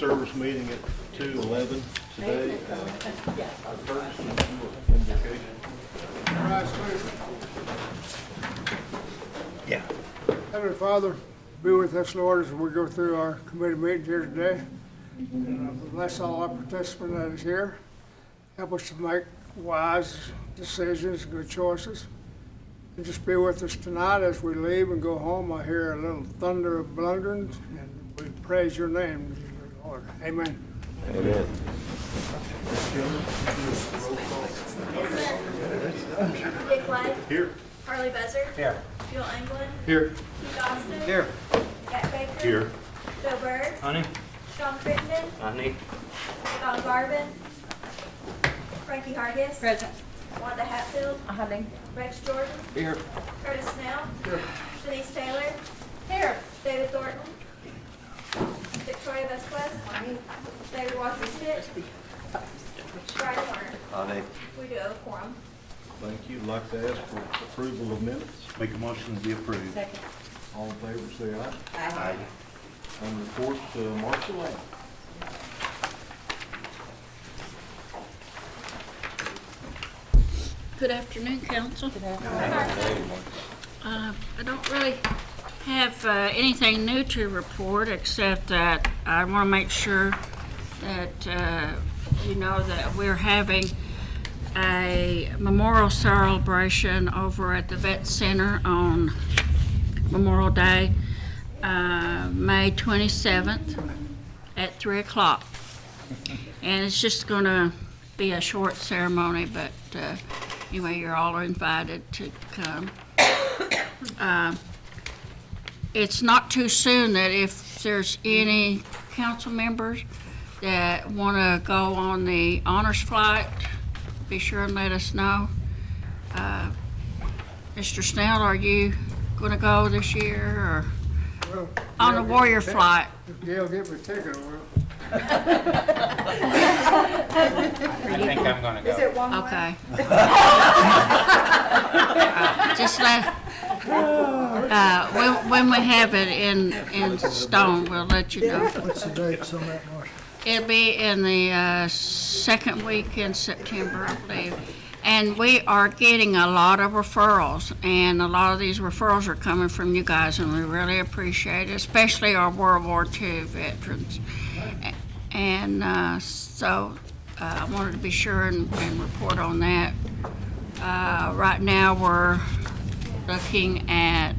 service meeting at 2:11 today. Our first invocation. All right, sweet. Yeah. Heavenly Father, be with us, Lord, as we go through our committee meeting here today. Bless all our participants that is here. Help us to make wise decisions, good choices. And just be with us tonight as we leave and go home. I hear a little thunder of blunderings, and we praise your name, Lord. Amen. Amen. Dick White, Here. Harley Buzzard, Here. Bill England, Here. Keith Austin, Here. Jack Baker, Here. Joe Bird, Honey. Sean Crittenden, Honey. Don Garvin, Frankie Hargis, Present. Wanda Hatfield, Honey. Rex Jordan, Here. Curtis Snell, Denise Taylor, Here. David Thornton, Victoria Vasquez, David Watson Stitt, Brian Warner. Honey. We do have a quorum. Thank you. I'd like to ask for approval of minutes. Make a motion to be approved. Second. All in favor, say aye. Aye. On report, Mark Delaney. Good afternoon, Council. I don't really have anything new to report, except that I want to make sure that you know that we're having a memorial celebration over at the Vet Center on Memorial Day, May 27th at 3 o'clock. And it's just going to be a short ceremony, but anyway, you're all invited to come. It's not too soon that if there's any council members that want to go on the honors flight, be sure and let us know. Mr. Snell, are you going to go this year or Well, on the Warrior flight? If Gail get me a ticket, I will. I think I'm gonna go. Is it one way? Okay. Just let, when we have it in stone, we'll let you know. What's the dates on that, Marcia? It'll be in the second week in September, I believe. And we are getting a lot of referrals, and a lot of these referrals are coming from you guys, and we really appreciate it, especially our World War II veterans. And so I wanted to be sure and report on that. Right now, we're looking at,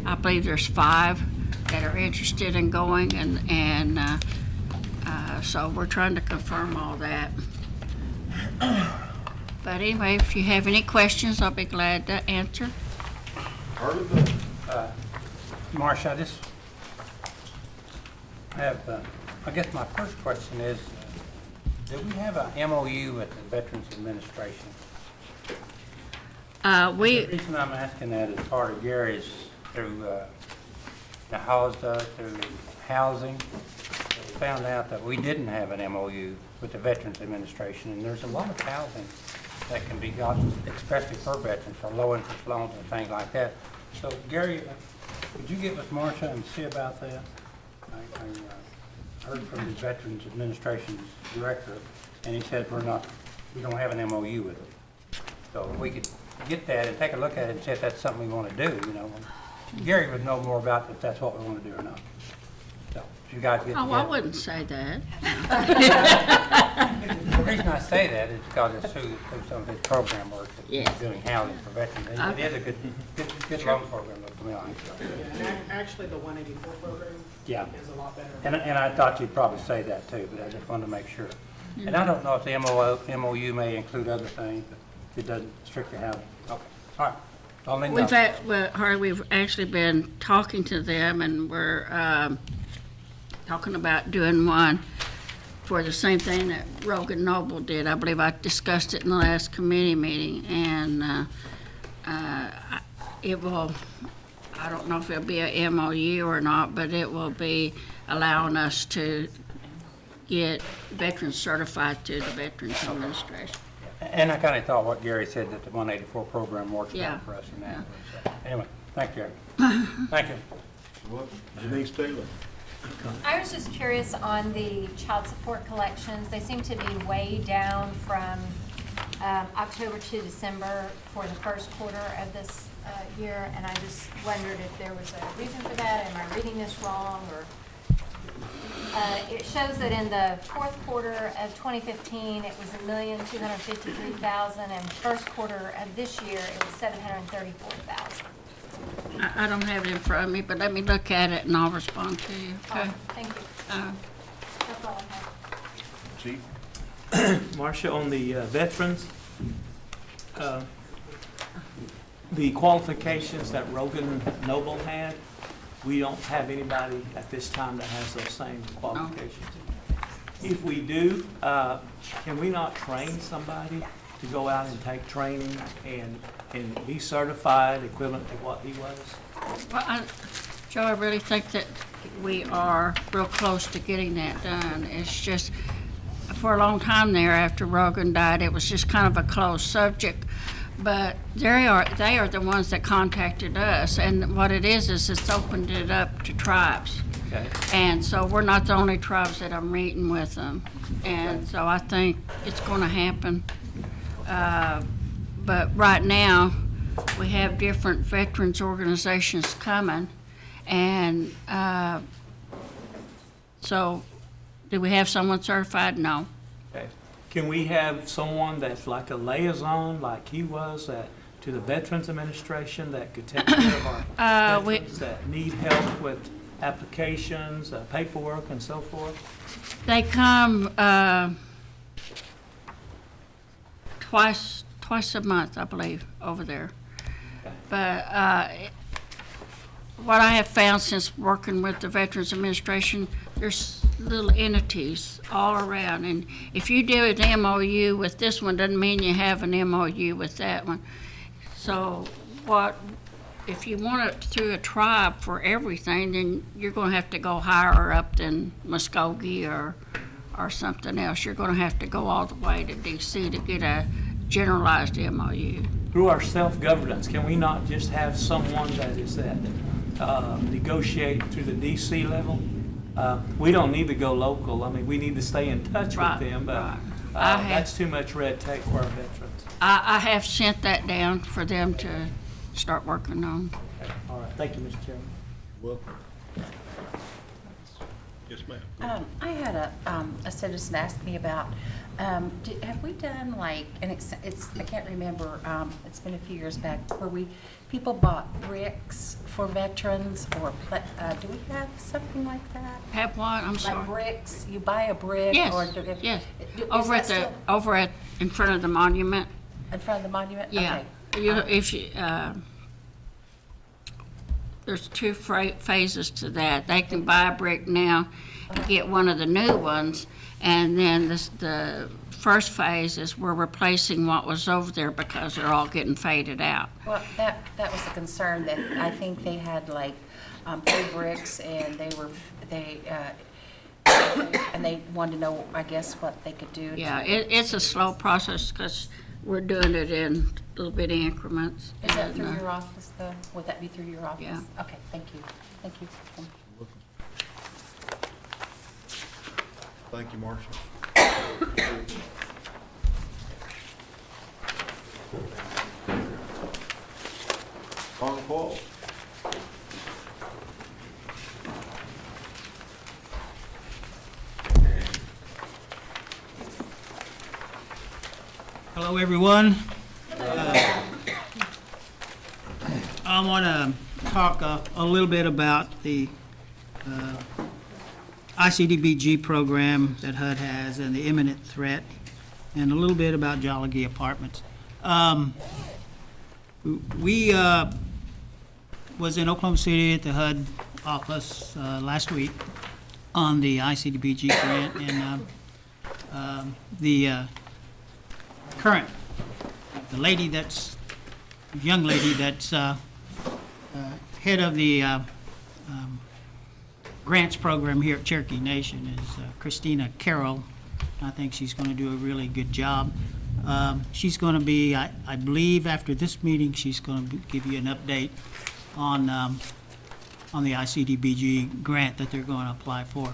I believe there's 5 that are interested in going, and so we're trying to confirm all that. But anyway, if you have any questions, I'll be glad to answer. Harley Buzzard. Marcia, I just have, I guess my first question is, do we have a MOU with the Veterans Administration? The reason I'm asking that is part of Gary's through the HAWSDA, through housing. We found out that we didn't have an MOU with the Veterans Administration, and there's a lot of housing that can be got, especially for veterans, for low-interest loans and things like that. So Gary, could you give us Marcia and see about that? I heard from the Veterans Administration's director, and he said we don't have an MOU with them. So if we could get that and take a look at it and see if that's something we want to do, you know. Gary would know more about if that's what we want to do or not. So if you guys get Oh, I together. wouldn't say that. The reason I say that is because it's through some of his program work that Yes. he's doing housing for veterans. It is a good loan program, to be honest. Actually, the 184 program Yeah. is a lot better. And I thought you'd probably say that too, but I just wanted to make sure. And I don't know if the MOU may include other things, but it doesn't strictly have, okay, all right. I'll let you know. Harley, we've actually been talking to them, and we're talking about doing one for the same thing that Rogan Noble did. I believe I discussed it in the last committee meeting, and it will, I don't know if it'll be a MOU or not, but it will be allowing us to get veterans certified to the Veterans Administration. And I kind of thought what Gary said, that the 184 program works Yeah. well for us in that. So, anyway, thank you, Gary. Thank you. Denise Taylor. I was just curious on the child support collections. They seem to be way down from October to December for the first quarter of this year, and I just wondered if there was a reason for that. Am I reading this wrong, or? It shows that in the fourth quarter of 2015, it was $1,253,000, and first quarter of this year, it was $734,000. I don't have it in front of me, but let me look at it and I'll respond to you, okay? Awesome, thank you. That's all I have. Chief? Marcia, on the veterans, the qualifications that Rogan Noble had, we don't have anybody at this time that has those same qualifications. If we do, can we not train somebody to go out and take training and be certified equivalent to what he was? Well, Joe, I really think that we are real close to getting that done. It's just, for a long time there, after Rogan died, it was just kind of a closed subject. But they are the ones that contacted us, and what it is it's opened it up to tribes. Okay. And so we're not the only tribes that are meeting with them. And so I think it's going to happen. But right now, we have different veterans organizations coming. And so, do we have someone certified? No. Okay. Can we have someone that's like a liaison, like he was, to the Veterans Administration that could take care of our veterans that need help with applications, paperwork, and so forth? They come twice a month, I believe, over there. Okay. But what I have found since working with the Veterans Administration, there's little entities all around. And if you do an MOU with this one, doesn't mean you have an MOU with that one. So if you want it through a tribe for everything, then you're going to have to go higher up than Muskogee or something else. You're going to have to go all the way to D.C. to get a generalized MOU. Through our self-governance, can we not just have someone that is negotiate through the DC level? We don't need to go local. I mean, we need to stay in touch with them, but that's too much red tape for our veterans. I have sent that down for them to start working on. Okay. All right. Thank you, Mr. Chairman. Welcome. Yes, ma'am. I had a citizen ask me about, have we done like, and I can't remember, it's been a few years back, where people bought bricks for veterans, or, do we have something like that? Have what? I'm Like sorry. bricks, you buy a brick? Yes, Or yes. is that Over at, in front of the monument. still in front of the monument? Yeah. Okay. There's two phases to that. They can buy a brick now and get one of the new ones, and then the first phase is we're replacing what was over there because they're all getting faded out. Well, that was the concern, that I think they had like 3 bricks, and they wanted to know, I guess, what they could do. Yeah, it's a slow process because we're doing it in little bitty increments. Is that And, through your office, though? Would that be through your office? Yeah. Okay, thank you. Thank you. Thank you, Marcia. Carl Paul. Hello, everyone. I want to talk a little bit about the ICDBG program that HUD has and the imminent threat, and a little bit about Jollagee Apartments. We was in Oklahoma City at the HUD office last week on the ICDBG grant, and the young lady that's head of the grants program here at Cherokee Nation is Christina Carroll. I think she's going to do a really good job. She's going to be, I believe after this meeting, she's going to give you an update on on the ICDBG grant that they're going to apply for.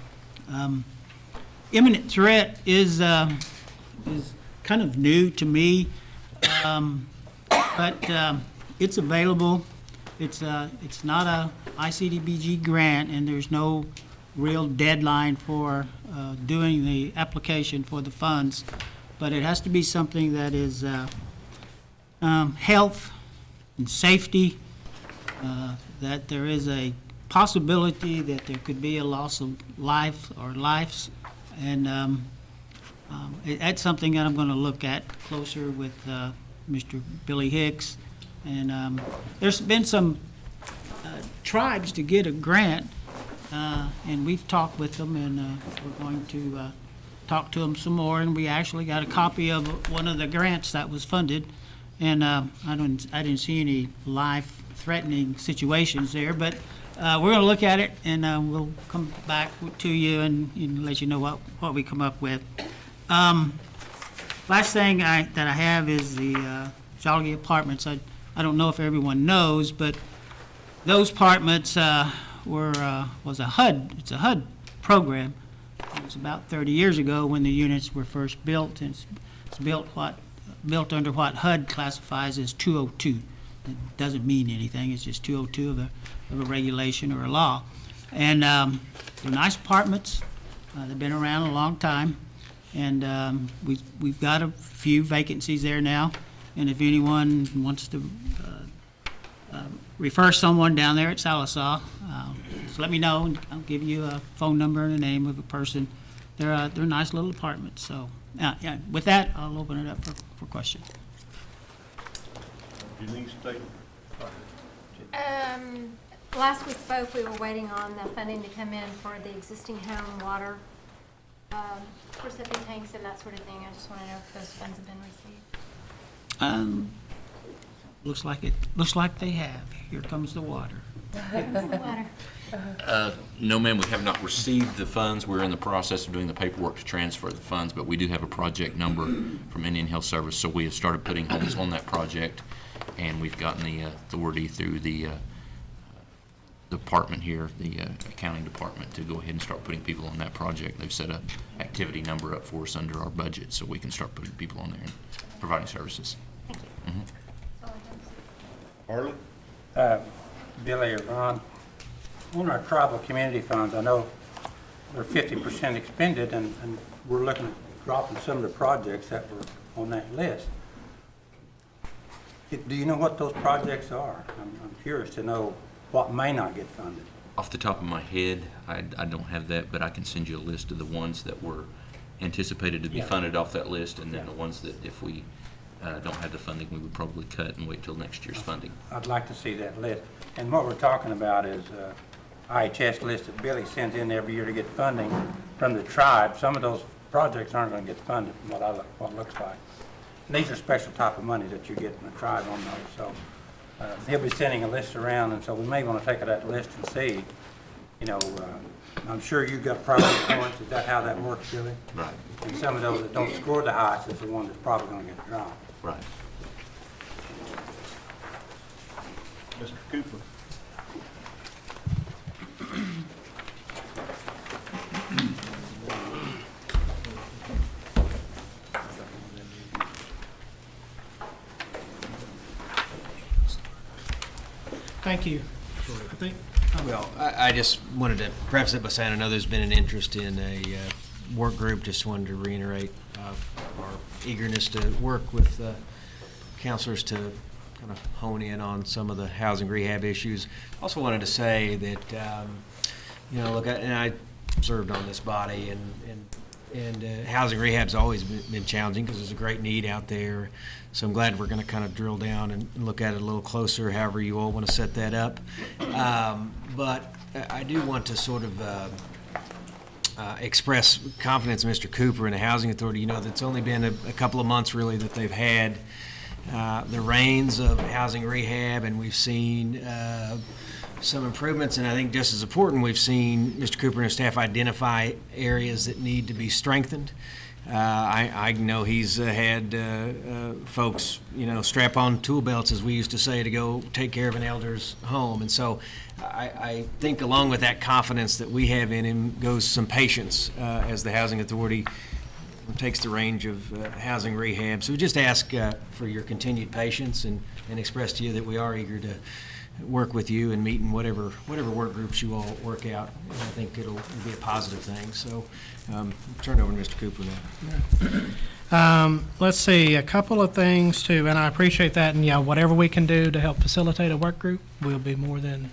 Imminent threat is kind of new to me, but it's available. It's not a ICDBG grant, and there's no real deadline for doing the application for the funds, but it has to be something that is health and safety, that there is a possibility that there could be a loss of life or lives, and that's something that I'm going to look at closer with Mr. Billy Hicks. And there's been some tribes to get a grant, and we've talked with them, and we're going to talk to them some more. And we actually got a copy of one of the grants that was funded, and I didn't see any life-threatening situations there, but we're going to look at it, and we'll come back to you and let you know what we come up with. Last thing that I have is the Cherokee Apartments. I don't know if everyone knows, but those apartments was a HUD. It's a HUD program. It was about 30 years ago when the units were first built, and it's built under what HUD classifies as 202. It doesn't mean anything. It's just 202 of a regulation or a law. And they're nice apartments. They've been around a long time, and we've got a few vacancies there now. And if anyone wants to refer someone down there at Salisaw, just let me know, and I'll give you a phone number and a name of a person. They're nice little apartments. So, yeah. With that, I'll open it up for questions. Denise, statement. Last we spoke, we were waiting on the funding to come in for the existing home water, for septic tanks and that sort of thing. I just want to know if those funds have been received. Looks like they have. Here comes the water. Water. No, ma'am, we have not received the funds. We're in the process of doing the paperwork to transfer the funds, but we do have a project number from Indian Health Service, so we have started putting homes on that project, and we've gotten the authority through the department here, the accounting department, to go ahead and start putting people on that project. They've set a activity number up for us under our budget, so we can start putting people on there and providing services. Thank you. Mhm. That's all I have. Harlan? Billy or Ron, on our tribal community funds, I know they're 50% expended, and we're looking at dropping some of the projects that were on that list. Do you know what those projects are? I'm curious to know what may not get funded. Off the top of my head, I don't have that, but I can send you a list of the ones that were anticipated to be funded off that list, and then the ones that if we don't have the funding, we would probably cut and wait till next year's funding. I'd like to see that list. And what we're talking about is IHS list that Billy sends in every year to get funding from the tribe. Some of those projects aren't going to get funded from what it looks like. And these are special type of money that you get from the tribe on those. So he'll be sending a list around, and so we may want to take that list and see. You know, I'm sure you've got priority points. Is that how that works, Billy? Right. And some of those that don't score the highest is the one that's probably going to get dropped. Right. Mr. Cooper? Thank you. Well, I just wanted to preface it by saying I know there's been an interest in a work group. Just wanted to reiterate our eagerness to work with counselors to kind of hone in on some of the housing rehab issues. Also wanted to say that, you know, look, I served on this body, and housing rehab's always been challenging because there's a great need out there. So I'm glad we're going to kind of drill down and look at it a little closer, however you all want to set that up. But I do want to sort of express confidence in Mr. Cooper and the Housing Authority. You know, it's only been a couple of months really that they've had the reins of housing rehab, and we've seen some improvements, and I think just as important, we've seen Mr. Cooper and his staff identify areas that need to be strengthened. I know he's had folks, strap on tool belts, as we used to say, to go take care of an elder's home. And so I think along with that confidence that we have in him goes some patience as the Housing Authority takes the range of housing rehab. So we just ask for your continued patience and express to you that we are eager to work with you and meet in whatever work groups you all work out. And I think it'll be a positive thing. So turn it over to Mr. Cooper now. Let's see, a couple of things too, and I appreciate that, and yeah, whatever we can do to help facilitate a work group, we'll be more than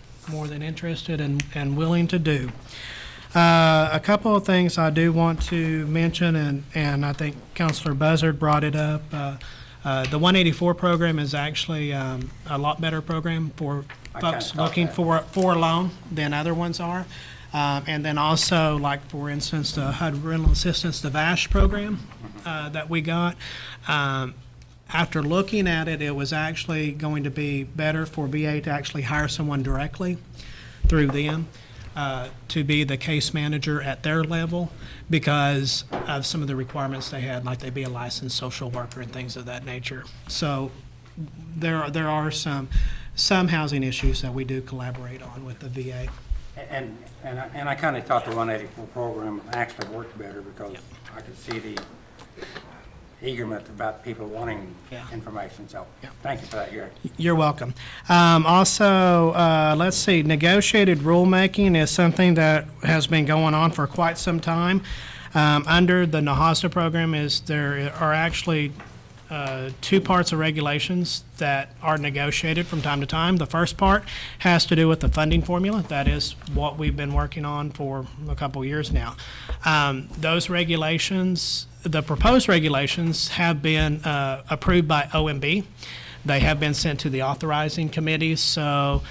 interested and willing to do. A couple of things I do want to mention, and I think Councilor Buzzard brought it up. The 184 program is actually a lot better program for folks looking for a loan than other ones are. And then also, like for instance, the HUD Rental Assistance, the VASH program that we got. After looking at it, it was actually going to be better for VA to actually hire someone directly through them to be the case manager at their level because of some of the requirements they had, like they be a licensed social worker and things of that nature. So there are some housing issues that we do collaborate on with the VA. And I kind of thought the 184 program actually worked better because I could see the eagerness about people wanting information. So thank you for that, Gary. You're welcome. Also, let's see, negotiated rulemaking is something that has been going on for quite some time. Under the NAHASA program there are actually two parts of regulations that are negotiated from time to time. The first part has to do with the funding formula. That is what we've been working on for a couple years now. Those regulations, the proposed regulations, have been approved by OMB. They have been sent to the authorizing committees. So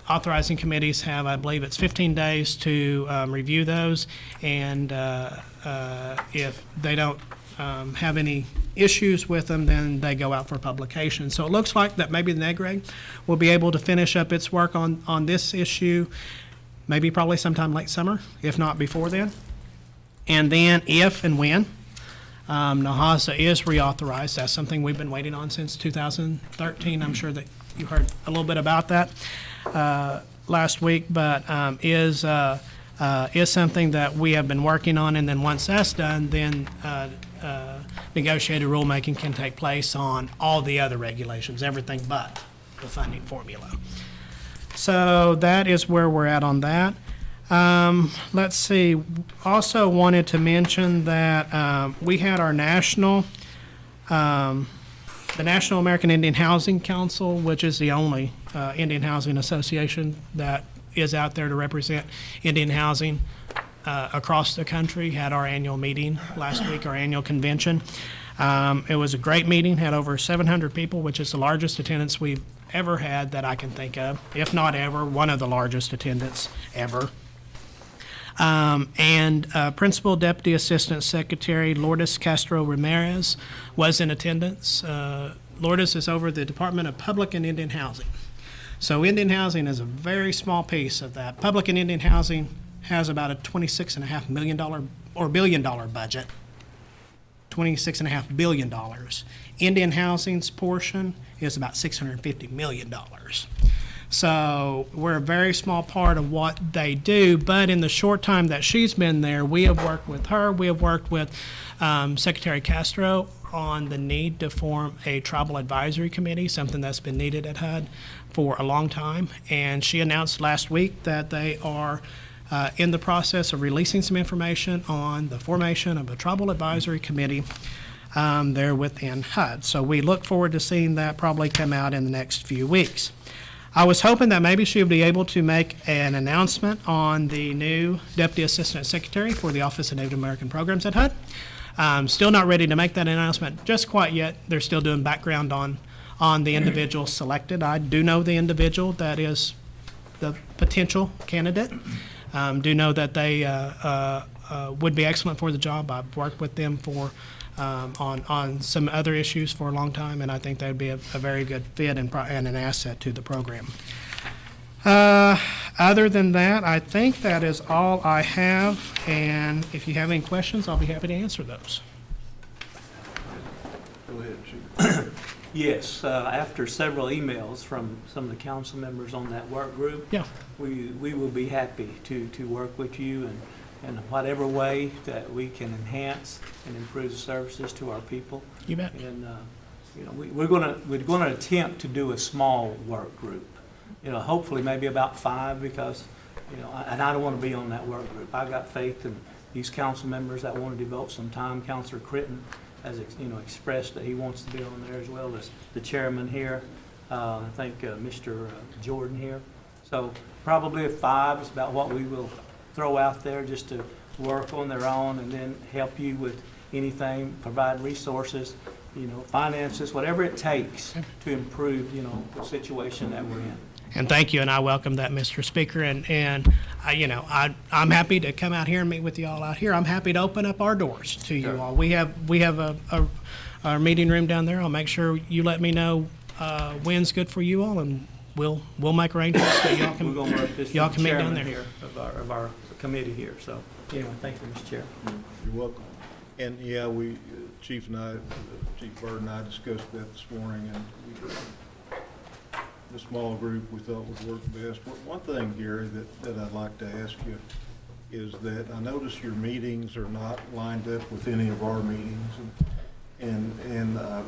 authorizing committees have, I believe it's 15 days to review those. And if they don't have any issues with them, then they go out for publication. So it looks like that maybe the NEGREG will be able to finish up its work on this issue, maybe probably sometime late summer, if not before then. And then if and when NAHASA is reauthorized, that's something we've been waiting on since 2013. I'm sure that you heard a little bit about that last week, but is something that we have been working on. And then once that's done, then negotiated rulemaking can take place on all the other regulations, everything but the funding formula. So that is where we're at on that. Let's see, also wanted to mention that we had our the National American Indian Housing Council, which is the only Indian housing association that is out there to represent Indian housing across the country, had our annual meeting last week, our annual convention. It was a great meeting, had over 700 people, which is the largest attendance we've ever had that I can think of, if not ever, one of the largest attendance ever. And Principal Deputy Assistant Secretary Lourdes Castro Ramirez was in attendance. Lourdes is over the Department of Public and Indian Housing. So Indian housing is a very small piece of that. Public and Indian housing has about a $26.5 million or billion dollar budget. $26.5 billion. Indian housing's portion is about $650 million. So we're a very small part of what they do, but in the short time that she's been there, we have worked with her, we have worked with Secretary Castro on the need to form a tribal advisory committee, something that's been needed at HUD for a long time. And she announced last week that they are in the process of releasing some information on the formation of a tribal advisory committee there within HUD. So we look forward to seeing that probably come out in the next few weeks. I was hoping that maybe she would be able to make an announcement on the new Deputy Assistant Secretary for the Office of Native American Programs at HUD. Still not ready to make that announcement just quite yet. They're still doing background on the individual selected. I do know the individual that is the potential candidate. Do know that they would be excellent for the job. I've worked with them on some other issues for a long time, and I think they'd be a very good fit and an asset to the program. Other than that, I think that is all I have, and if you have any questions, I'll be happy to answer those. Go ahead, Chief. Yes, after several emails from some of the council members on that work group, Yeah. we will be happy to work with you in whatever way that we can enhance and improve the services to our people. You bet. And, we're gonna attempt to do a small work group. Hopefully maybe about 5 because, and I don't want to be on that work group. I've got faith in these council members that want to devote some time. Councilor Critton has, expressed that he wants to be on there as well as the chairman here. I think Mr. Jordan here. So probably 5 is about what we will throw out there just to work on their own and then help you with anything, provide resources, finances, whatever it takes to improve, the situation that we're in. And thank you, and I welcome that, Mr. Speaker. And I'm happy to come out here and meet with you all out here. I'm happy to open up our doors to you all. We have our meeting room down there. I'll make sure you let me know when's good for you all, and we'll make arrangements that y'all We're gonna work this y'all with can the meet down chairman there. here of our committee here. So anyway, thank you, Mr. Chair. You're welcome. And yeah, Chief Bird and I discussed that this morning, and the small group we thought would work best. One thing, Gary, that I'd like to ask you is that I notice your meetings are not lined up with any of our meetings, and a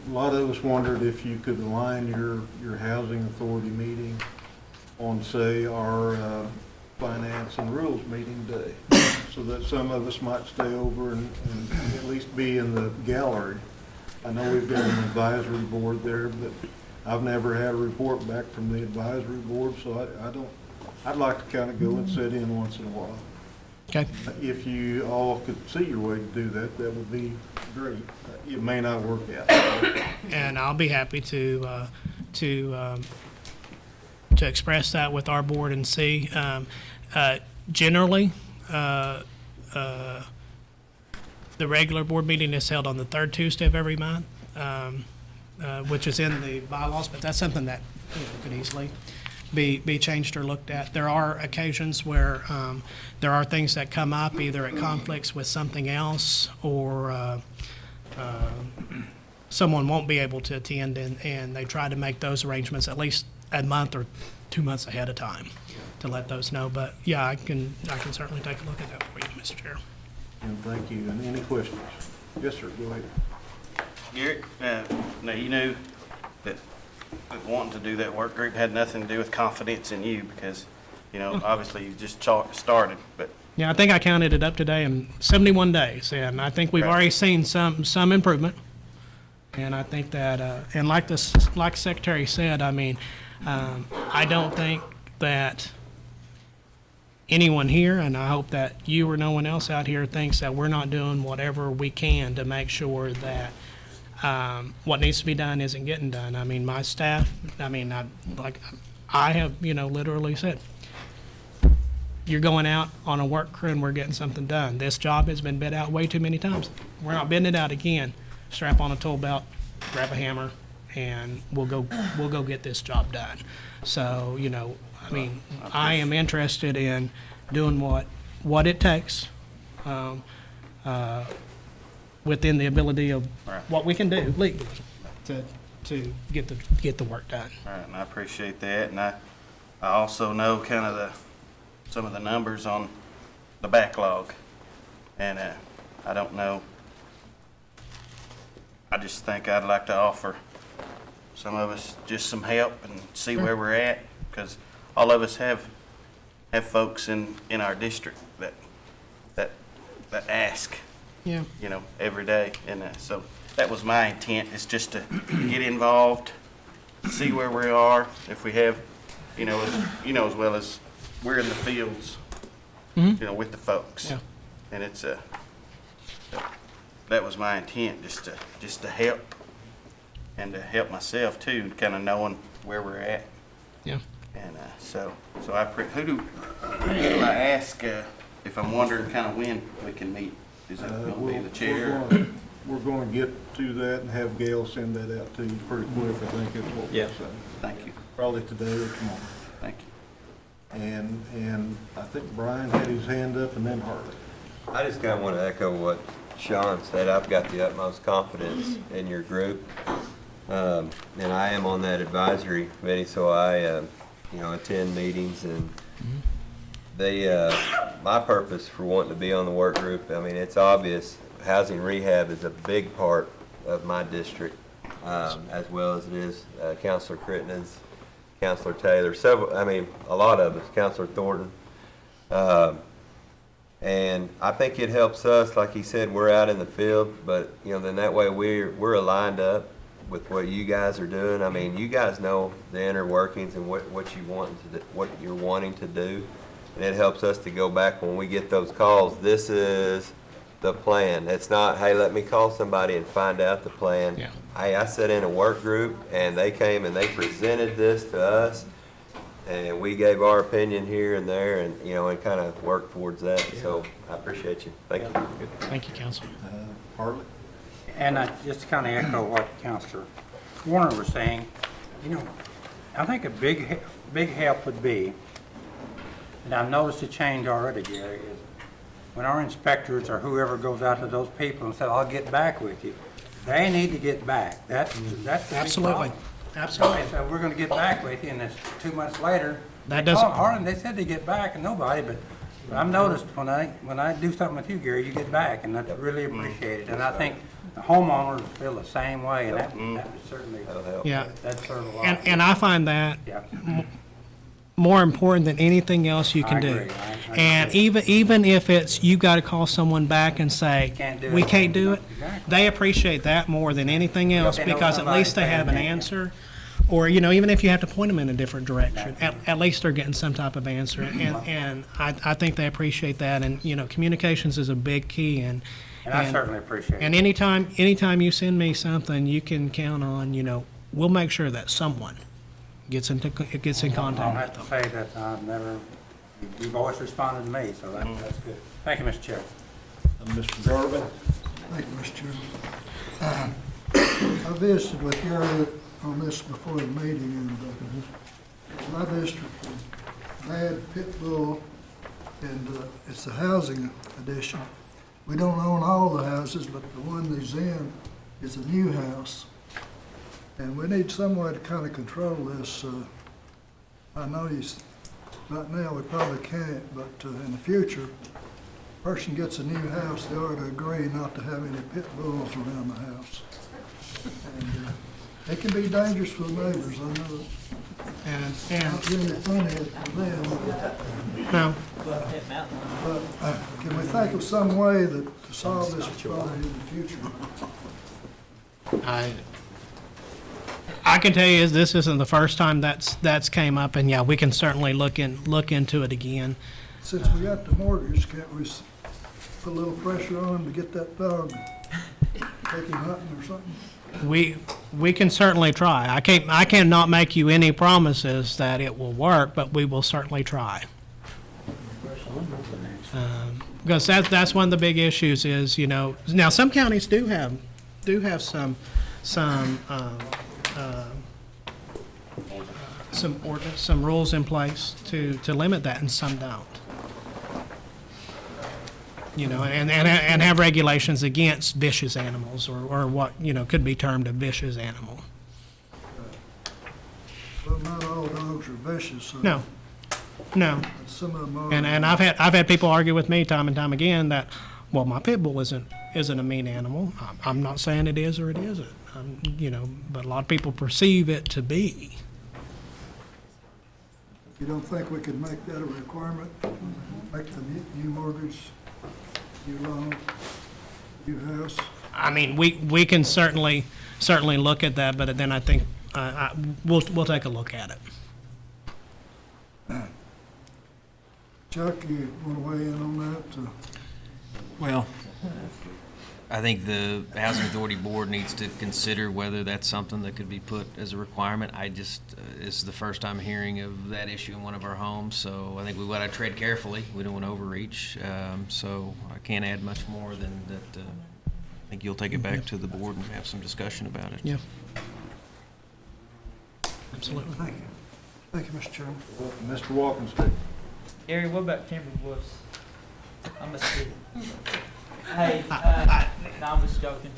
lot of us wondered if you could align your housing authority meeting on, say, our finance and rules meeting day, so that some of us might stay over and at least be in the gallery. I know we've got an advisory board there, but I've never had a report back from the advisory board, so I'd like to kind of go and sit in once in a while. Okay. If you all could see your way to do that, that would be great. It may not work out. And I'll be happy to express that with our board and see. Generally, the regular board meeting is held on the third Tuesday of every month, which is in the bylaws, but that's something that could easily be changed or looked at. There are occasions where there are things that come up, either it conflicts with something else or someone won't be able to attend, and they try to make those arrangements at least a month or 2 months ahead of time to let those know. But yeah, I can certainly take a look at that for you, Mr. Chair. And thank you. And any questions? Yes, sir, go ahead. Gary, now you knew that wanting to do that work group had nothing to do with confidence in you because, obviously you just started, but. Yeah, I think I counted it up today in 71 days, and I think we've Right. already seen some improvement. And I think that, and like the Secretary said, I mean, I don't think that anyone here, and I hope that you or no one else out here thinks that we're not doing whatever we can to make sure that what needs to be done isn't getting done. I mean, my staff, I have, literally said, you're going out on a work crew and we're getting something done. This job has been bid out way too many times. We're not bidding it out again. Strap on a tool belt, grab a hammer, and we'll go get this job done. So, I mean, I am interested in doing what it takes within the ability of what we can do legally to get the work done. All right, and I appreciate that, and I also know kind of some of the numbers on the backlog, and I don't know. I just think I'd like to offer some of us just some help and see where we're at, because all of us have folks in our district that ask, Yeah. every day, and so that was my intent, is just to get involved, see where we are, if we have, as well as we're in the fields, with the folks. Yeah. And it's that was my intent, just to help, and to help myself too, kind of knowing where we're at. Yeah. And so who do I ask if I'm wondering kind of when we can meet? Is that going to be the chair? We're going to get to that and have Gail send that out to you pretty quick. I think that's what we're saying. Thank you. Probably today or tomorrow. Thank you. And I think Brian had his hand up and then Harley. I just kind of want to echo what Sean said. I've got the utmost confidence in your group. And I am on that advisory committee, so I, attend meetings and my purpose for wanting to be on the work group, I mean, it's obvious, housing rehab is a big part of my district, as well as it is Councilor Crittenden's, Councilor Taylor, a lot of us, Councilor Thornton. And I think it helps us, like he said, we're out in the field, but, then that way we're aligned up with what you guys are doing. I mean, you guys know the inner workings and what you're wanting to do. And it helps us to go back when we get those calls. This is the plan. It's not, hey, let me call somebody and find out the plan. Yeah. I sat in a work group and they came and they presented this to us. And we gave our opinion here and there and, and kind of worked towards that. So I appreciate you. Thank you. Thank you, Council. Harley? And I just kind of echo what Councilor Warner was saying. I think a big help would be, and I've noticed a change already, Gary, is when our inspectors or whoever goes out to those people and says, I'll get back with you, they need to get back. That's the big Absolutely. problem. Absolutely. Okay, so we're gonna get back with you, and it's 2 months later. That they doesn't- called Harlan, they said they get back, and nobody, but I've noticed when I do something with you, Gary, you get back, and that's really appreciated. And I think the homeowners feel the same way, and that would certainly, Yeah. that'd serve a lot. And I find that Yeah. more important than anything else you can I do. agree. I And agree. even if it's, you got to call someone back and say, Can't do we it. can't do it, Exactly. they appreciate that more than anything else, they know because at least they have an somebody's answer. Or, even if you have to point them in a different direction, at least they're getting some type of answer. And I think they appreciate that. And, communications is a big key. And I certainly appreciate it. And anytime you send me something, you can count on, we'll make sure that someone gets in I'll contact have with to them. say that you've always responded to me, so that's good. Thank you, Mr. Chair. Mr. Garvin? Thank you, Mr. Chairman. I visited with Gary on this before the meeting, and my district is bad pit bull, and it's a housing addition. We don't own all the houses, but the one he's in is a new house. And we need some way to kind of control this. I know right now we probably can't, but in the future, person gets a new house, they ought to agree not to have any pit bulls around the house. And it can be dangerous for the neighbors, I know. And Not really funny for them. no, But can we think of some way to solve this problem in the future? I can tell you this isn't the first time that's came up, and yeah, we can certainly look into it again. Since we got the mortgage, can't we put a little pressure on him to get that dog, take him hunting or something? We can certainly try. I cannot make you any promises that it will work, but we will certainly try. Because that's one of the big issues is, now some counties do have some rules in place to limit that, and some don't. And have regulations against vicious animals or what, could be termed a vicious animal. Well, not all dogs are vicious. So No. Some of them are. And I've had people argue with me time and time again that, well, my pit bull isn't a mean animal. I'm not saying it is or it isn't. But a lot of people perceive it to be. You don't think we could make that a requirement? Make the new mortgage, new loan, new house? I mean, we can certainly look at that, but then I think we'll take a look at it. Chuck, you want to weigh in on that? Well, I think the Housing Authority Board needs to consider whether that's something that could be put as a requirement. This is the first time hearing of that issue in one of our homes, so I think we want to tread carefully. We don't want to overreach, so I can't add much more than that. I think you'll take it back to the board and have some discussion about it. Yeah. Absolutely. Thank you. Thank you, Mr. Chairman. Mr. Walkenstick. Gary, what about Timberwolves? I'm a kid. Hey, no, I'm just joking.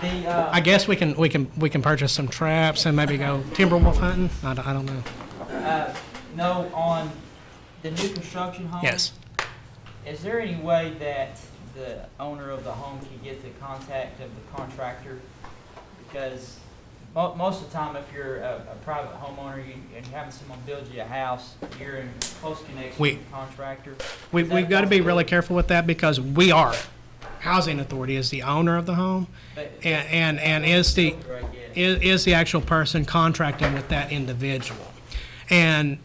I guess we can purchase some traps and maybe go timberwolf hunting. I don't know. No, on the new construction home? Yes. Is there any way that the owner of the home can get the contact of the contractor? Because most of the time, if you're a private homeowner and you're having someone build you a house, you're in close connection with the contractor. We've got to be really careful with that because we are. Housing authority is the owner of the home and is the actual person contracting with that individual. And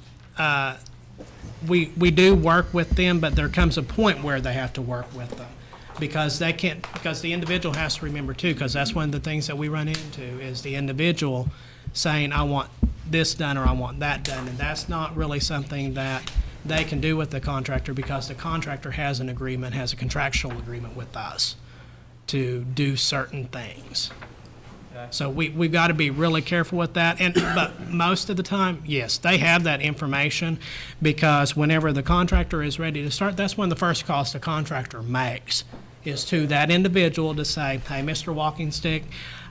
we do work with them, but there comes a point where they have to work with them because they can't, because the individual has to remember too, because that's one of the things that we run into is the individual saying, I want this done or I want that done. And that's not really something that they can do with the contractor because the contractor has an agreement, has a contractual agreement with us to do certain things. Okay. So we've got to be really careful with that. But most of the time, yes, they have that information because whenever the contractor is ready to start, that's one of the first calls the contractor makes is to that individual to say, hey, Mr. Walking Stick,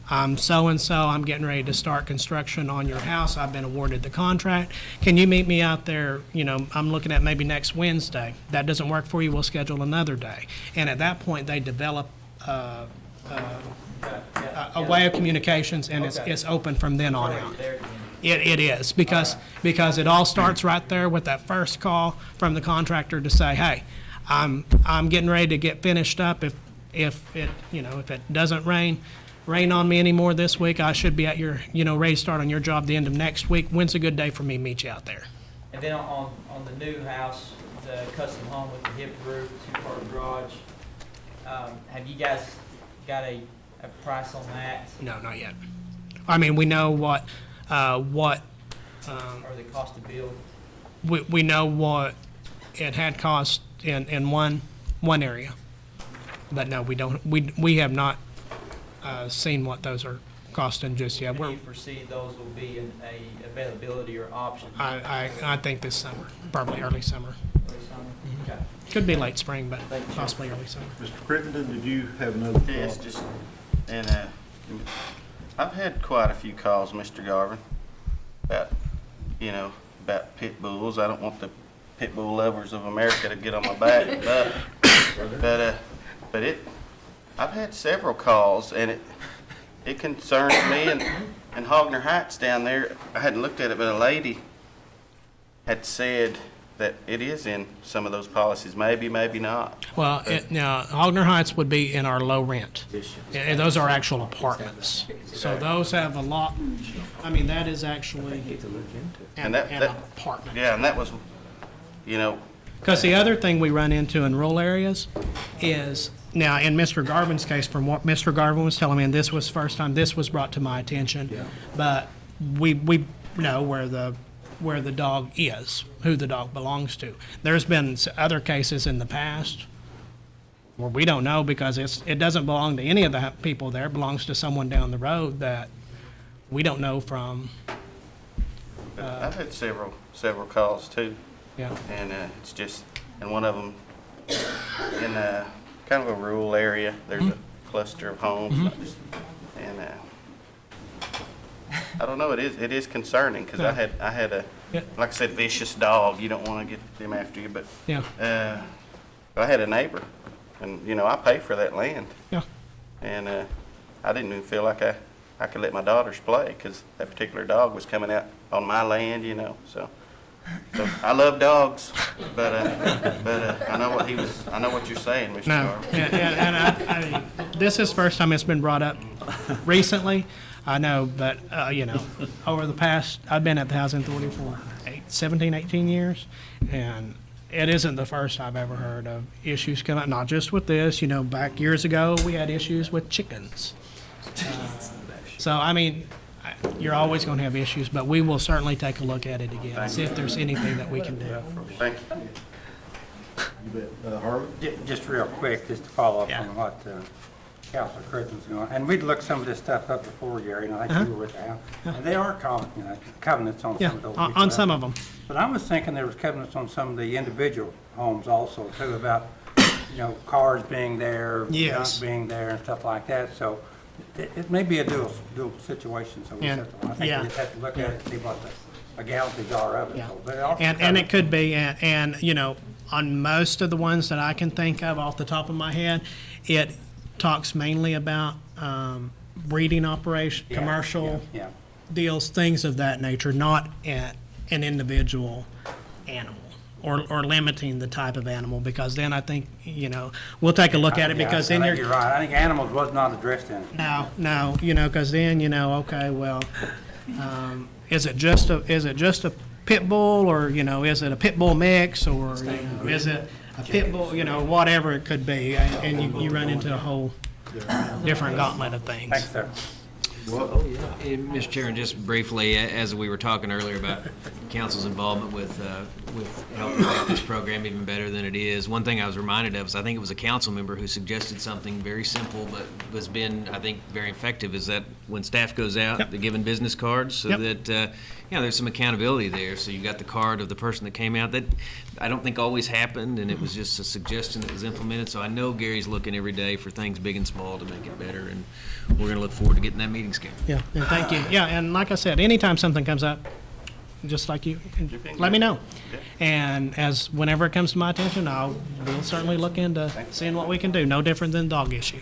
I'm so-and-so, I'm getting ready to start construction on your house. I've been awarded the contract. Can you meet me out there? You know, I'm looking at maybe next Wednesday. That doesn't work for you, we'll schedule another day. And at that point, they develop a way of communications, and it's open from then on out. It is, because it all starts right there with that first call from the contractor to say, hey, I'm getting ready to get finished up. If it doesn't rain on me anymore this week, I should be at your, ready to start on your job the end of next week. When's a good day for me to meet you out there? And then on the new house, the custom home with the hip roof, two-part garage, have you guys got a price on that? No, not yet. I mean, we know what Or the cost to build? we know what it had cost in one area, but no, we don't. We have not seen what those are costing just yet. Do you foresee those will be a availability or option? I think this summer, probably early summer. Early summer? Okay. Could be late spring, but possibly early summer. Mr. Crittenden, did you have another thought? Yes, I've had quite a few calls, Mr. Garvin, about pit bulls. I don't want the pit bull lovers of America to get on my back, but I've had several calls, and it concerns me. And Hogner Heights down there, I hadn't looked at it, but a lady had said that it is in some of those policies. Maybe not. Well, now Hogner Heights would be in our low rent, and those are actual apartments. So those have a lot. I mean, that is actually an apartment. Yeah, and that was, Because the other thing we run into in rural areas is, now in Mr. Garvin's case, from what Mr. Garvin was telling me, and this was the first time this was brought to my attention, but we know where the dog is, who the dog belongs to. There's been other cases in the past where we don't know because it doesn't belong to any of the people there. It belongs to someone down the road that we don't know from. I've had several calls too. Yeah. And it's just, and one of them in kind of a rural area, there's a cluster of homes. And I don't know, it is concerning because I had a, like I said, vicious dog. You don't want to get them after you, but I had a neighbor, and I pay for that land. Yeah. And I didn't even feel like I could let my daughters play because that particular dog was coming out on my land, So I love dogs, but I know what you're saying, Mr. Garvin. And this is the first time it's been brought up recently. I know, but over the past, I've been at the Housing Authority for 17, 18 years, and it isn't the first I've ever heard of issues come up. Not just with this, back years ago we had issues with chickens. So I mean, you're always going to have issues, but we will certainly take a look at it again and see if there's anything that we can do. Thank you. Harvey? Just real quick, just to follow up on what Councilor Crittenden going, and we'd looked some of this stuff up before, Gary, and I think you were with the house. And there are covenants on Yeah, some of those. on some of them. But I was thinking there was covenants on some of the individual homes also too, about, cars being there, Yes. junk being there and stuff like that. So it may be a dual situation, so we And- have to, I think yeah. we just have to look at it and see what the legalities are of it. Yeah. So, but it also And it covers- could be, and, on most of the ones that I can think of off the top of my head, it talks mainly about breeding operation, Yeah, commercial yeah. deals, things of that nature, not an individual animal, or limiting the type of animal, because then I think, we'll take a look at it, Yeah, because I then think you're. you're right. I think animals was not addressed in it. No, because then, okay, well, is it just a pit bull, or, is it a pit bull mix, or, is it a pit bull, whatever it could be, and you run into a whole different gauntlet of things. Thanks, sir. Mr. Chairman, just briefly, as we were talking earlier about council's involvement with helping make this program even better than it is, one thing I was reminded of is I think it was a council member who suggested something very simple but has been, I think, very effective, is that when staff goes out, they're given business cards so that, there's some accountability there. So you got the card of the person that came out. That I don't think always happened, and it was just a suggestion that was implemented. So I know Gary's looking every day for things big and small to make it better, and we're going to look forward to getting that meeting scheduled. Yeah, and thank you. Yeah, and like I said, anytime something comes up, just like you, let me know. And whenever it comes to my attention, we'll certainly look into seeing what we can do. No different than the dog issue.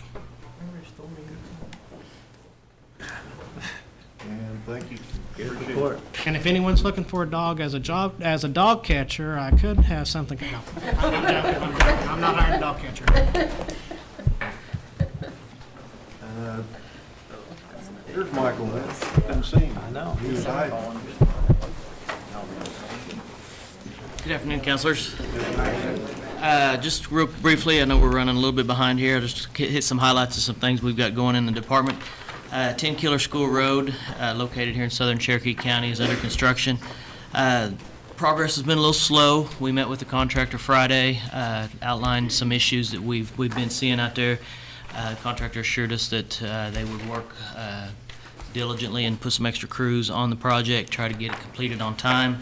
And thank you. Appreciate it. And if anyone's looking for a dog as a dog catcher, I could have something. No, I'm not joking. I'm not hiring a dog catcher. Here's Michael. Didn't see him. I know. He was hiding. Good afternoon, councilors. Just real briefly, I know we're running a little bit behind here. Just hit some highlights of some things we've got going in the department. 10 Killer School Road, located here in southern Cherokee County, is under construction. Progress has been a little slow. We met with the contractor Friday, outlined some issues that we've been seeing out there. The contractor assured us that they would work diligently and put some extra crews on the project, try to get it completed on time.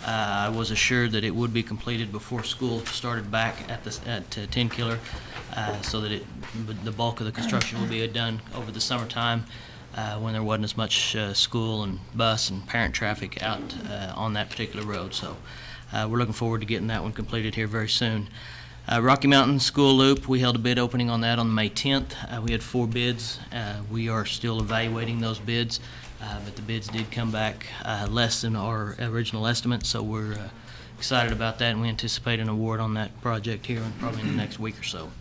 I was assured that it would be completed before school started back at 10 Killer, so that the bulk of the construction will be done over the summertime, when there wasn't as much school and bus and parent traffic out on that particular road. So we're looking forward to getting that one completed here very soon. Rocky Mountain School Loop, we held a bid opening on that on May 10th. We had 4 bids. We are still evaluating those bids, but the bids did come back less than our original estimate, so we're excited about that, and we anticipate an award on that project here probably in the next week or so.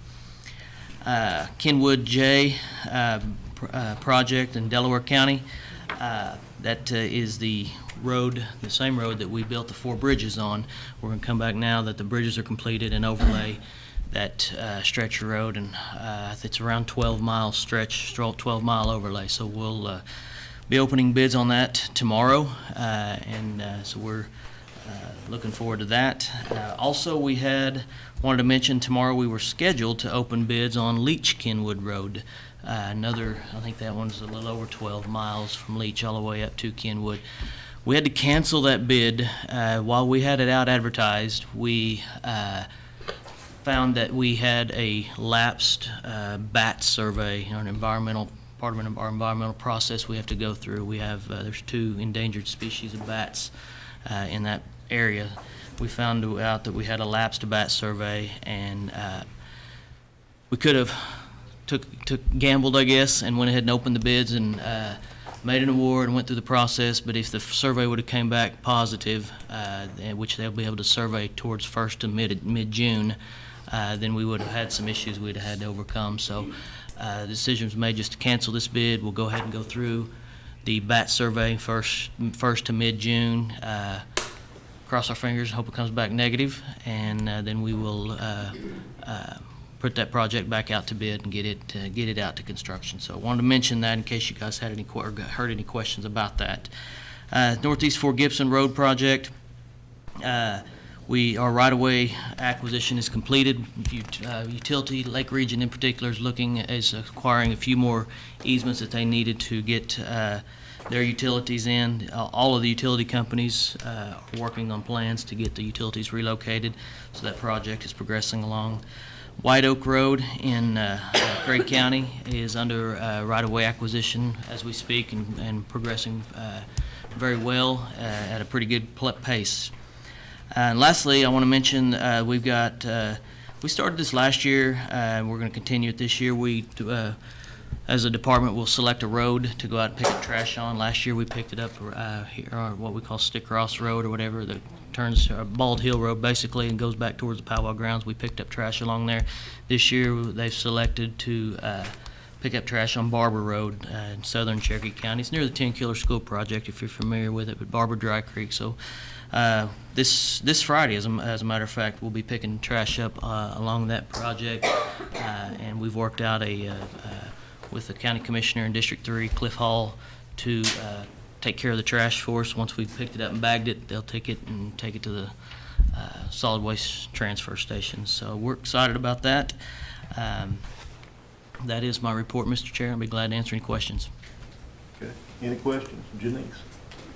Kenwood J project in Delaware County. That is the road, the same road that we built the 4 bridges on. We're going to come back now that the bridges are completed and overlay that stretch of road, and it's around 12-mile stretch, 12-mile overlay. So we'll be opening bids on that tomorrow, and so we're looking forward to that. Also, wanted to mention tomorrow we were scheduled to open bids on Leach Kenwood Road. I think that one's a little over 12 miles from Leach all the way up to Kenwood. We had to cancel that bid. While we had it out advertised, we found that we had a lapsed bat survey, an environmental part of our environmental process we have to go through. We have there's 2 endangered species of bats in that area. We found out that we had a lapsed bat survey, and we could have gambled, I guess, and went ahead and opened the bids and made an award and went through the process. But if the survey would have came back positive, which they'll be able to survey towards 1st to mid-June, then we would have had some issues we'd have had to overcome. So the decision was made just to cancel this bid. We'll go ahead and go through the bat survey first to mid-June. Cross our fingers and hope it comes back negative, and then we will put that project back out to bid and get it out to construction. So I wanted to mention that in case you guys had heard any questions about that. Northeast 4 Gibson Road project. Our right-of-way acquisition is completed. Utility, Lake Region in particular, is acquiring a few more easements that they needed to get their utilities in. All of the utility companies are working on plans to get the utilities relocated, so that project is progressing along. White Oak Road in Craig County is under right-of-way acquisition as we speak, and progressing very well at a pretty good pace. And lastly, I want to mention we started this last year, and we're going to continue it this year. We, as a department, will select a road to go out and pick up trash on. Last year, we picked it up here on what we call Stick Cross Road or whatever, that turns Bald Hill Road basically and goes back towards the powwow grounds. We picked up trash along there. This year, they've selected to pick up trash on Barber Road in southern Cherokee County. It's near the 10 Killer School project, if you're familiar with it, but Barber Dry Creek. So this Friday, as a matter of fact, we'll be picking trash up along that project, and we've worked out with the county commissioner in District 3, Cliff Hall, to take care of the trash for us. Once we've picked it up and bagged it, they'll take it to the solid waste transfer station. So we're excited about that. That is my report, Mr. Chair. I'll be glad to answer any questions. Okay. Any questions? Janice?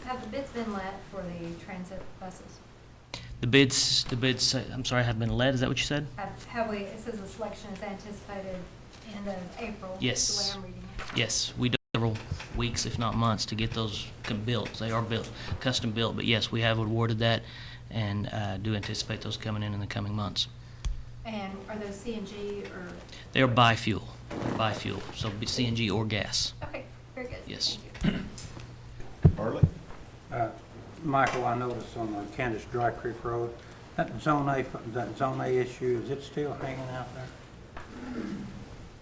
Have the bids been let for the transit buses? The bids, I'm sorry, have been led, is that what you said? Have we, it says the selection is anticipated end of April. Yes. The way I'm reading it. Yes, we do several weeks, if not months, to get those built. They are built, custom built, but yes, we have awarded that and do anticipate those coming in the coming months. And are those CNG or? They are biofuel, so be CNG or gas. Okay, very good. Yes. Harley? Michael, I noticed on the Candace Dry Creek Road, that Zone A issue, is it still hanging out there?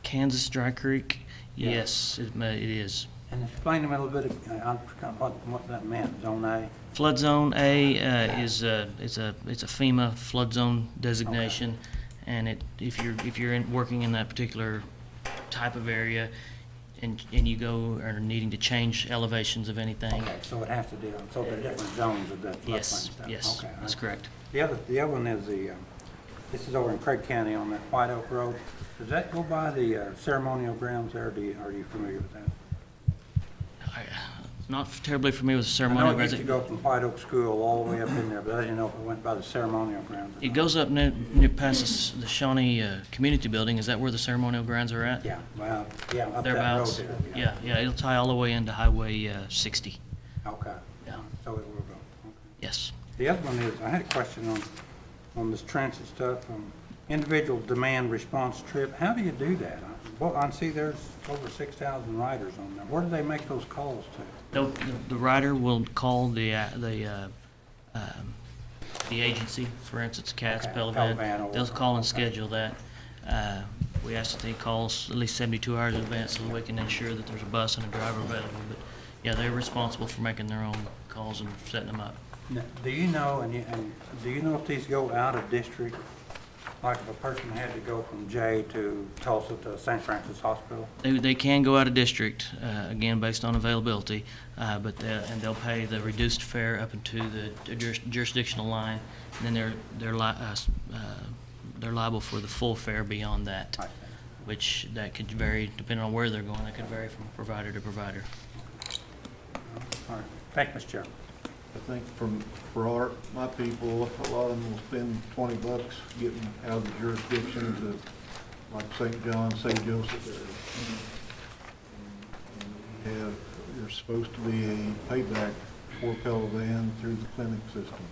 Kansas Dry Creek, Yeah. yes, it is. And explain to me a little bit, I forgot what that meant, Zone A. Flood Zone A it's a FEMA flood zone designation, and if you're working in that particular type of area, and you go or needing to change elevations of anything. Okay, so it has to deal, so there are different zones of that floodplain Yes, stuff. yes, Okay, that's correct. The other one is this is over in Craig County on that White Oak Road. Does that go by the ceremonial grounds there, are you familiar with that? Not terribly familiar with the I ceremonial know it grounds. used to go from White Oak School all the way up in there, but I didn't know if it went by the ceremonial grounds. It goes up past the Shawnee Community Building. Is that where the ceremonial grounds are at? Yeah, well, yeah, up that road Thereabouts. there. Yeah, it'll tie all the way into Highway 60. Okay. Yeah. So it will go, okay. Yes. The other one is, I had a question on this transit stuff, individual demand response trip. How do you do that? Well, I see there's over 6,000 riders on there. Where do they make those calls to? The rider will call the agency, for instance, CATS, Okay, Pelivan. Pelivan, They'll call and okay. schedule that. We ask that they call us at least 72 hours in advance so that we can ensure that there's a bus and a driver available. But yeah, they're responsible for making their own calls and setting them up. Now, do you know, and do you know if these go out of district? Like if a person had to go from Jay to Tulsa to St. Francis Hospital? They can go out of district, again, based on availability, but they'll pay the reduced fare up into the jurisdictional line, and then they're liable for the full fare beyond that, which that could vary depending on where they're going. That could vary from provider to provider. All right. Thank you, Mr. Chairman. I think for my people, a lot of them will spend $20 getting out of the jurisdiction to like St. John, St. Joseph area. And there's supposed to be a payback for Pelivan through the clinic system.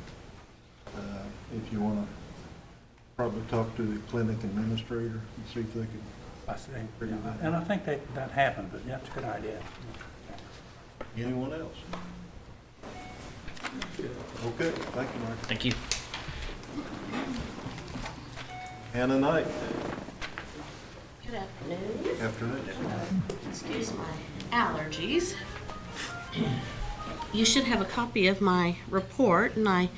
If you want to probably talk to the clinic administrator and see if they can. I see. And I think that happened, but that's a good idea. Anyone else? Okay, thank you, Mark. Thank you. Hannah Knight. Good afternoon. Afternoon. Excuse my allergies. You should have a copy of my report, and I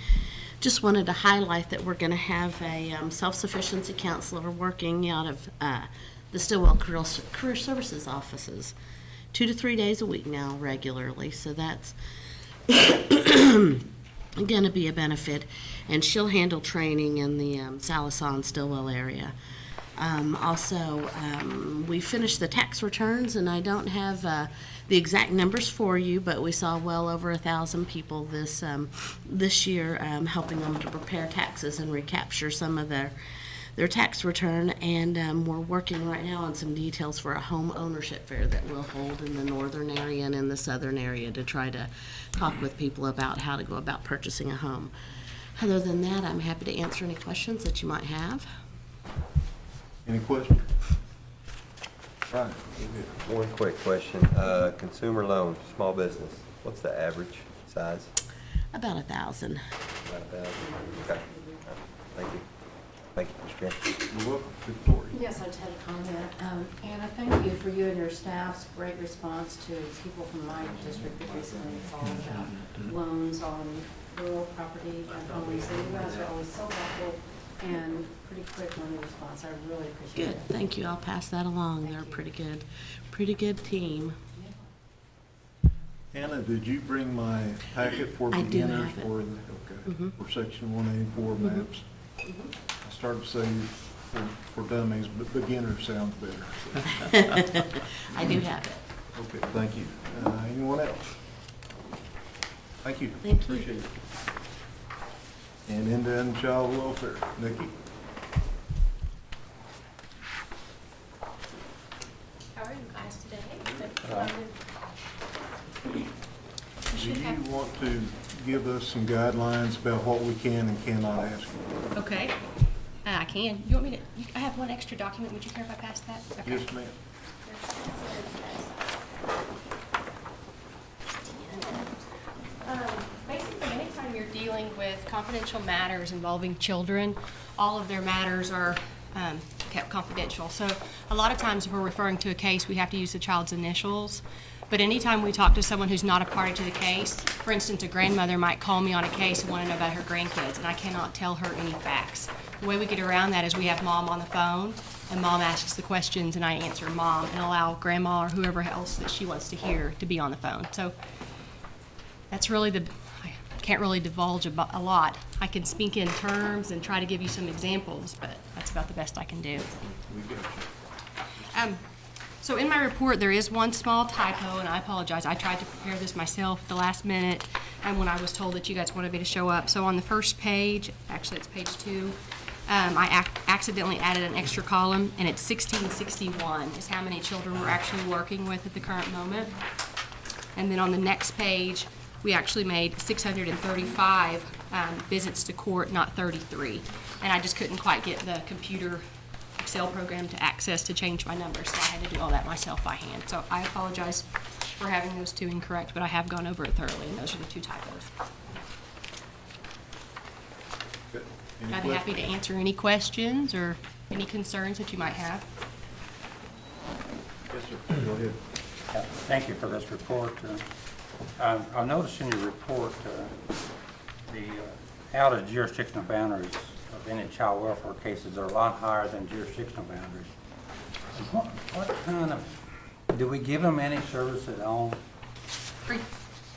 just wanted to highlight that we're going to have a self-sufficiency counselor working out of the Stillwell Career Services offices 2 to 3 days a week now regularly. So that's going to be a benefit, and she'll handle training in the Sallisaw Stillwell area. Also, we finished the tax returns, and I don't have the exact numbers for you, but we saw well over 1,000 people this year, helping them to prepare taxes and recapture some of their tax return. And we're working right now on some details for a home ownership fair that we'll hold in the northern area and in the southern area to try to talk with people about how to go about purchasing a home. Other than that, I'm happy to answer any questions that you might have. Any questions? Right. One quick question. Consumer loan, small business, what's the average size? About 1,000. About 1,000? Okay. Thank you. Thank you, Mr. Chairman. You're welcome. Victoria. Yes, I just had a comment. Anna, thank you for you and your staff's great response to people from my district that recently called about loans on rural property and homes. So you guys are always so helpful and pretty quick on the response. I really appreciate Good, it. thank you. I'll pass that along. They're pretty good team. Anna, did you bring my packet for I do beginners have it. for the, Mhm. for section 184 maps? I started to say for dummies, but beginner sounds better. I do have it. Okay, thank you. Anyone else? Thank you. Thank you. Appreciate it. And end-to-end child welfare, Nikki? How are you guys today? Do you want to give us some guidelines about what we can and cannot ask you? Okay, I can. You want me to, I have one extra document. Would you care if I pass that? Okay. Yes, ma'am. Basically, anytime you're dealing with confidential matters involving children, all of their matters are kept confidential. So a lot of times if we're referring to a case, we have to use the child's initials. But anytime we talk to someone who's not a party to the case, for instance, a grandmother might call me on a case and want to know about her grandkids, and I cannot tell her any facts. The way we get around that is we have mom on the phone, and mom asks the questions, and I answer mom, and allow grandma or whoever else that she wants to hear to be on the phone. So that's really I can't really divulge a lot. I can speak in terms and try to give you some examples, but that's about the best I can do. We got you. So in my report, there is one small typo, and I apologize. I tried to prepare this myself at the last minute, and when I was told that you guys wanted me to show up. So on the first page, actually it's page 2, I accidentally added an extra column, and it's 1661 is how many children we're actually working with at the current moment. And then on the next page, we actually made 635 visits to court, not 33. And I just couldn't quite get the computer Excel program to access to change my numbers, so I had to do all that myself by hand. So I apologize for having those two incorrect, but I have gone over it thoroughly, and those are the two typos. Good. Any I'd be happy to questions? answer any questions or any concerns that you might have. Yes, sir. Go ahead. Thank you for this report. I noticed in your report the out of jurisdictional boundaries of any child welfare cases are a lot higher than jurisdictional boundaries. What kind of, do we give them any service at all?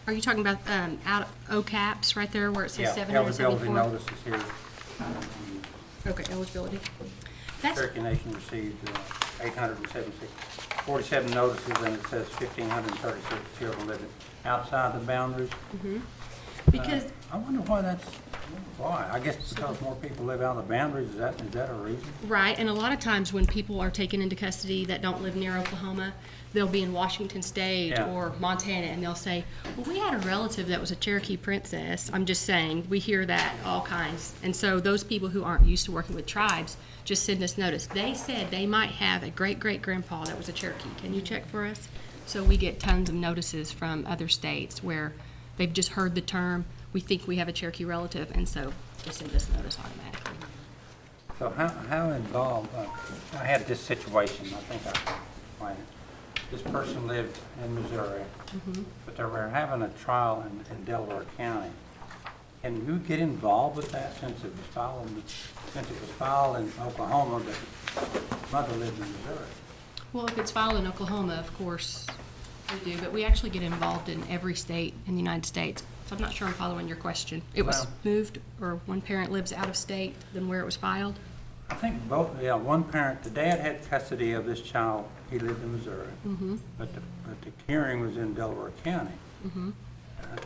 Are you talking about out OCAPs right there where it says Yeah, 774? eligibility notices here. Okay, eligibility. That's, Cherokee Nation received 47 notices, and it says 1,536 children living outside the boundaries. because I wonder why. I guess because more people live out of the boundaries, is that a reason? right, and a lot of times when people are taken into custody that don't live near Oklahoma, they'll be in Washington State Yeah. or Montana, and they'll say, well, we had a relative that was a Cherokee princess. I'm just saying, we hear that all kinds. And so those people who aren't used to working with tribes just send us notice. They said they might have a great-great-grandpa that was a Cherokee. Can you check for us? So we get tons of notices from other states where they've just heard the term, we think we have a Cherokee relative, and so they send us notice automatically. So how involved, I had this situation, I think I can explain it. This person lived in Missouri, but they were having a trial in Delaware County. Can you get involved with that since it was filed in Oklahoma, but mother lived in Missouri? Well, if it's filed in Oklahoma, of course, We do, but we actually get involved in every state in the United States. So I'm not sure I'm following your question. It was Well- moved, or one parent lives out of state than where it was filed? I think both, yeah, one parent, the dad had custody of this child, he lived in Missouri, Mm-hmm. but the hearing was in Delaware County. Mm-hmm.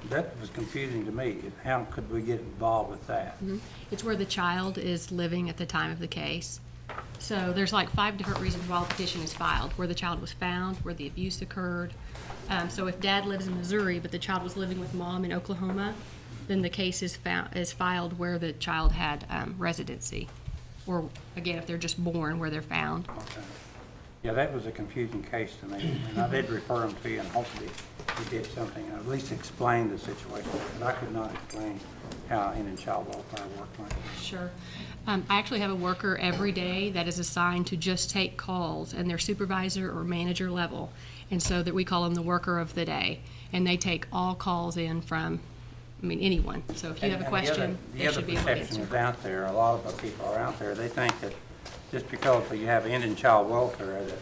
That was confusing to me. How could we get involved with that? It's where the child is living at the time of the case. So there's like 5 different reasons why the petition is filed: where the child was found, where the abuse occurred. So if dad lives in Missouri, but the child was living with mom in Oklahoma, then the case is filed where the child had residency. Or again, if they're just born, where they're found. Okay. Yeah, that was a confusing case to me, and I did refer him to you, and hopefully he did something, at least explain the situation, but I could not explain how Indian child welfare worked like that. Sure. I actually have a worker every day that is assigned to just take calls, and they're supervisor or manager level. And so that we call them the worker of the day. And they take all calls in from, anyone. So if you have a question, they should be able to The other perception answer. is out there, a lot of the people are out there, they think that just because you have Indian child welfare, that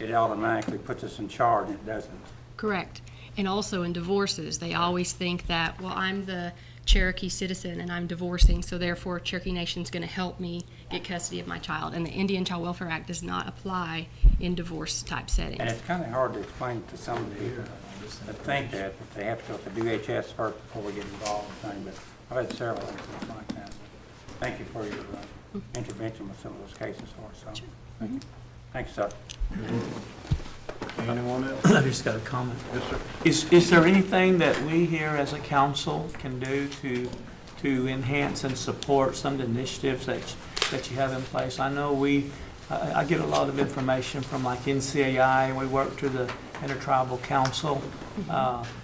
it automatically puts us in charge, and it doesn't. Correct. And also in divorces, they always think that, well, I'm the Cherokee citizen and I'm divorcing, so therefore Cherokee Nation's going to help me get custody of my child. And the Indian Child Welfare Act does not apply in divorce type settings. And it's kind of hard to explain to some of the people that think that they have to go to DHS first before we get involved in things, but I've had several incidents like that. Thank you for your intervention with some of those cases for us. So, thank you. Thanks, sir. Anyone else? I just got a comment. Yes, sir. Is there anything that we here as a council can do to enhance and support some of the initiatives that you have in place? I know I get a lot of information from like NCAI, and we work through the Intertribal Council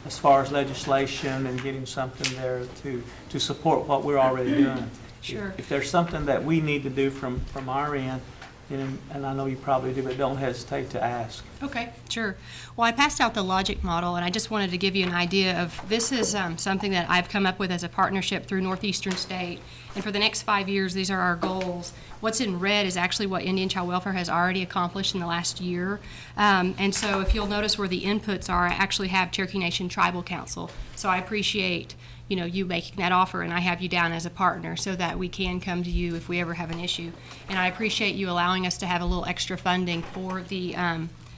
as far as legislation and getting something there to support what we're already doing. Sure. If there's something that we need to do from our end, and I know you probably do, but don't hesitate to ask. Okay, sure. Well, I passed out the logic model, and I just wanted to give you an idea of, this is something that I've come up with as a partnership through Northeastern State. And for the next 5 years, these are our goals. What's in red is actually what Indian Child Welfare has already accomplished in the last year. And so if you'll notice where the inputs are, I actually have Cherokee Nation Tribal Council. So I appreciate you making that offer, and I have you down as a partner so that we can come to you if we ever have an issue. And I appreciate you allowing us to have a little extra funding for the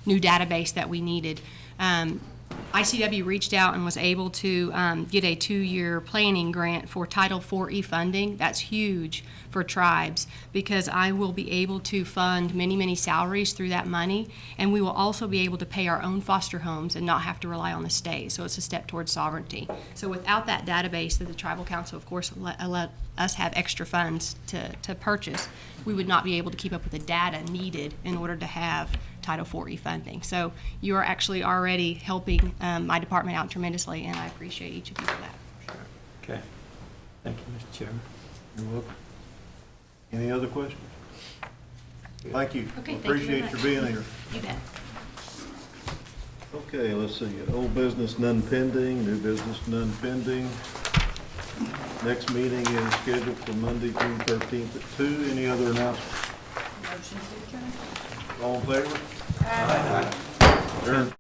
new database that we needed. ICW reached out and was able to get a 2-year planning grant for Title IV funding. That's huge for tribes, because I will be able to fund many, many salaries through that money, and we will also be able to pay our own foster homes and not have to rely on the state. So it's a step towards sovereignty. So without that database that the Tribal Council, of course, let us have extra funds to purchase, we would not be able to keep up with the data needed in order to have Title IV funding. So you are actually already helping my department out tremendously, and I appreciate each of you for that. Okay. Thank you, Mr. Chairman. You're welcome. Any other questions? Thank you. Okay, thank you very Appreciate much. your being here. You bet. Okay, let's see. Old business, none pending. New business, none pending. Next meeting is scheduled for Monday, June 13th at 2. Any other announcements? All in favor? Aye. Adjourned.